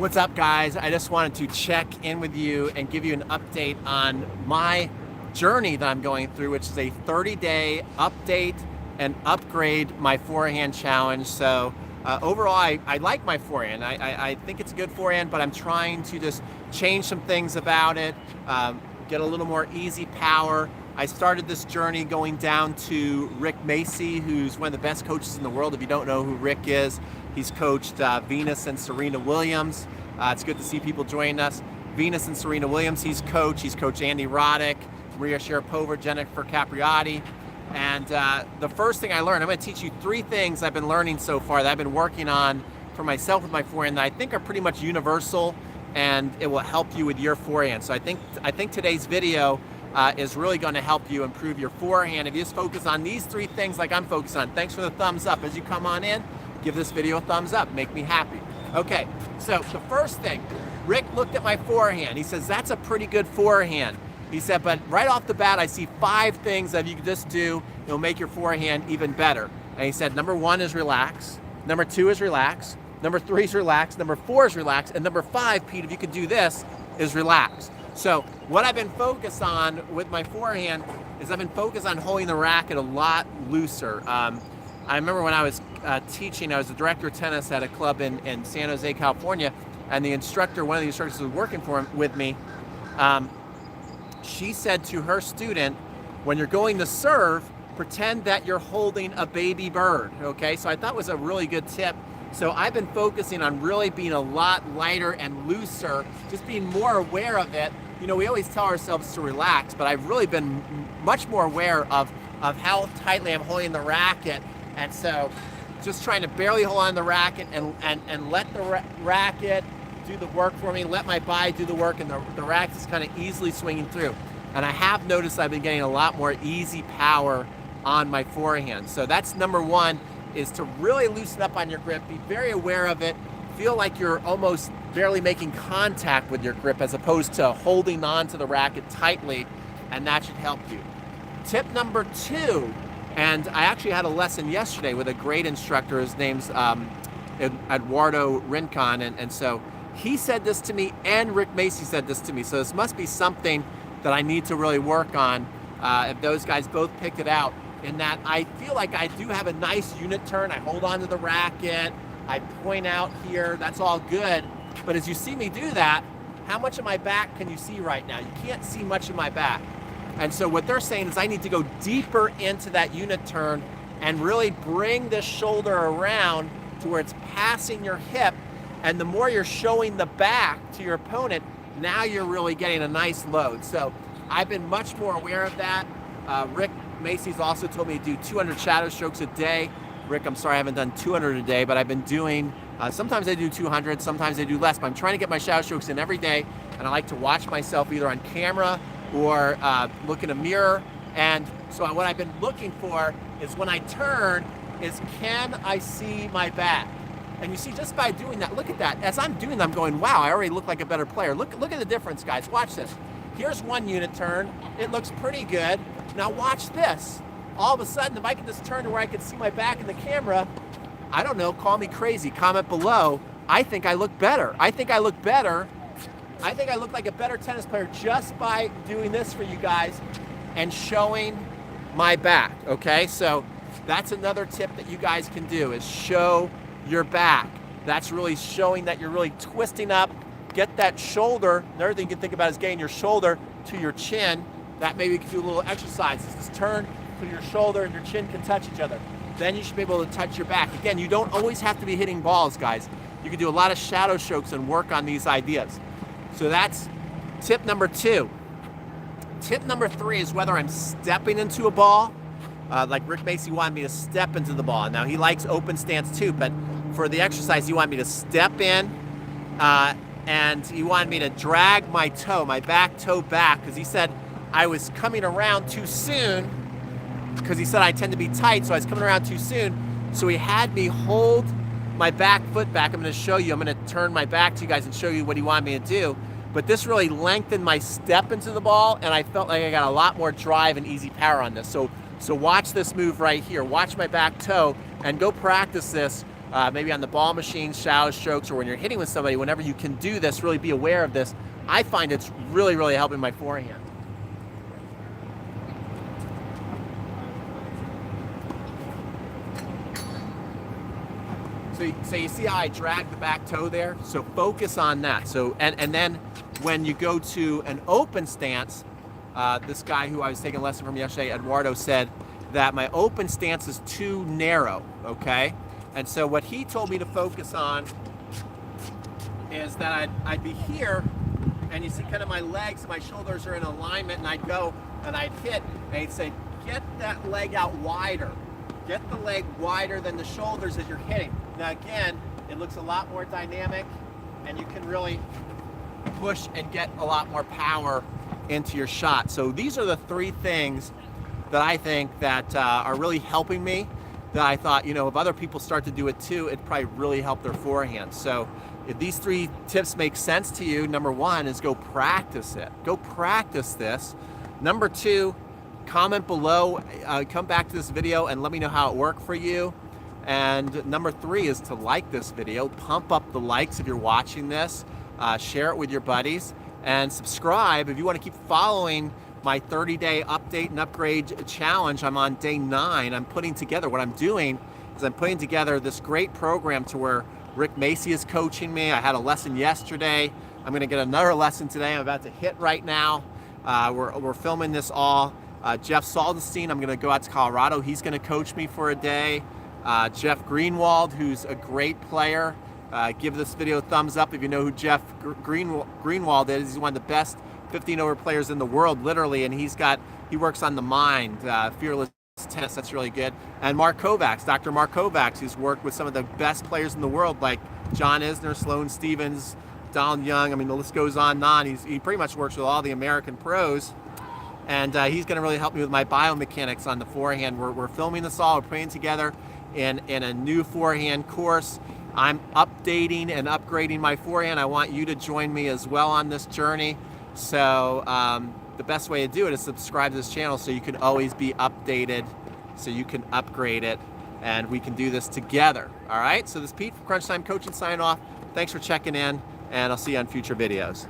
What's up, guys? I just wanted to check in with you and give you an update on my journey that I'm going through, which is a 30-day update and upgrade my forehand challenge. So overall, I like my forehand. I think it's a good forehand, but I'm trying to just change some things about it, get a little more easy power. I started this journey going down to Rick Macy, who's one of the best coaches in the world. If you don't know who Rick is, he's coached Venus and Serena Williams. It's good to see people joining us. Venus and Serena Williams, he's coached Andy Roddick, Maria Sharapova, Jennifer Capriati. And the first thing I learned, I'm going to teach you 3 things I've been learning so far that I've been working on for myself with my forehand that I think are pretty much universal, and it will help you with your forehand. So I think today's video is really going to help you improve your forehand if you just focus on these 3 things like I'm focused on. Thanks for the thumbs up. As you come on in, give this video a thumbs up. Make me happy. Okay, so the first thing, Rick looked at my forehand. He says, that's a pretty good forehand. He said, but right off the bat, I see 5 things that you can just do, it'll make your forehand even better. And he said, number 1 is relax. Number 2 is relax. Number 3 is relax. Number 4 is relax. And number 5, Pete, if you could do this, is relax. So what I've been focused on with my forehand is I've been focused on holding the racket a lot looser. I remember when I was teaching, I was the director of tennis at a club in San Jose, California, and the instructor, one of the instructors who was working with me, she said to her student, when you're going to serve, pretend that you're holding a baby bird, okay? So I thought it was a really good tip. So I've been focusing on really being a lot lighter and looser, just being more aware of it. You know, we always tell ourselves to relax, but I've really been much more aware of how tightly I'm holding the racket. And so just trying to barely hold on the racket and let the racket do the work for me, let my body do the work, and the racket is kind of easily swinging through. And I have noticed I've been getting a lot more easy power on my forehand. So that's number 1, is to really loosen up on your grip, be very aware of it, feel like you're almost barely making contact with your grip as opposed to holding on to the racket tightly, and that should help you. Tip number 2, and I actually had a lesson yesterday with a great instructor. His name's Eduardo Rincon, and so he said this to me, and Rick Macy said this to me. So this must be something that I need to really work on if those guys both picked it out, in that I feel like I do have a nice unit turn. I hold on to the racket, I point out here, that's all good. But as you see me do that, how much of my back can you see right now? You can't see much of my back. And so what they're saying is I need to go deeper into that unit turn and really bring this shoulder around to where it's passing your hip. And the more you're showing the back to your opponent, now you're really getting a nice load. So I've been much more aware of that. Rick Macy's also told me to do 200 shadow strokes a day. Rick, I'm sorry I haven't done 200 a day, but I've been doing, sometimes I do 200, sometimes I do less, but I'm trying to get my shadow strokes in every day. And I like to watch myself either on camera or look in a mirror. And so what I've been looking for is when I turn, is can I see my back? And you see, just by doing that, look at that. As I'm doing that, I'm going, wow, I already look like a better player. Look at the difference, guys. Watch this. Here's one unit turn. It looks pretty good. Now watch this. All of a sudden, if I can just turn to where I can see my back in the camera, I don't know, call me crazy. Comment below. I think I look better. I think I look better. I think I look like a better tennis player just by doing this for you guys and showing my back, okay? So that's another tip that you guys can do, is show your back. That's really showing that you're really twisting up. Get that shoulder. Another thing you can think about is getting your shoulder to your chin. That maybe you can do a little exercise. Just turn so your shoulder and your chin can touch each other. Then you should be able to touch your back. Again, you don't always have to be hitting balls, guys. You can do a lot of shadow strokes and work on these ideas. So that's tip number 2. Tip number 3 is whether I'm stepping into a ball. Like Rick Macy wanted me to step into the ball. Now he likes open stance too, but for the exercise he wanted me to step in, and he wanted me to drag my toe, my back toe back, because he said I was coming around too soon, because he said I tend to be tight, so I was coming around too soon. So he had me hold my back foot back. I'm going to show you. I'm going to turn my back to you guys and show you what he wanted me to do. But this really lengthened my step into the ball, and I felt like I got a lot more drive and easy power on this. So watch this move right here. Watch my back toe, and go practice this maybe on the ball machine, shallow strokes, or when you're hitting with somebody, whenever you can do this, really be aware of this. I find it's really, really helping my forehand. So you see how I drag the back toe there? So focus on that. So and then when you go to an open stance, this guy who I was taking a lesson from yesterday, Eduardo, said that my open stance is too narrow, okay? And so what he told me to focus on is that I'd be here, and you see kind of my legs, my shoulders are in alignment, and I'd go and I'd hit, and he'd say, get that leg out wider. Get the leg wider than the shoulders as you're hitting. Now again, it looks a lot more dynamic, and you can really push and get a lot more power into your shot. So these are the three things that I think that are really helping me, that I thought, you know, if other people start to do it too, it'd probably really help their forehand. So if these three tips make sense to you, number one is go practice it. Go practice this. Number two, comment below, come back to this video and let me know how it worked for you. And number three is to like this video, pump up the likes if you're watching this, share it with your buddies, and subscribe if you want to keep following my 30-day update and upgrade challenge. I'm on day 9. I'm putting together, what I'm doing is I'm putting together this great program to where Rick Macy is coaching me. I had a lesson yesterday. I'm going to get another lesson today. I'm about to hit right now. We're filming this all. Jeff Saldenstein, I'm going to go out to Colorado. He's going to coach me for a day. Jeff Greenwald, who's a great player. Give this video a thumbs up if you know who Jeff Greenwald is. He's one of the best 15-over players in the world, literally, and he works on the mind, fearless tennis. That's really good. And Mark Kovacs, Dr. Mark Kovacs, who's worked with some of the best players in the world, like John Isner, Sloane Stephens, Donald Young. I mean, the list goes on and on. He pretty much works with all the American pros. And he's going to really help me with my biomechanics on the forehand. We're filming this all. We're putting together in a new forehand course. I'm updating and upgrading my forehand. I want you to join me as well on this journey. So the best way to do it is subscribe to this channel so you can always be updated, so you can upgrade it, and we can do this together. All right, so this is Pete from Crunch Time Coaching signing off. Thanks for checking in, and I'll see you on future videos.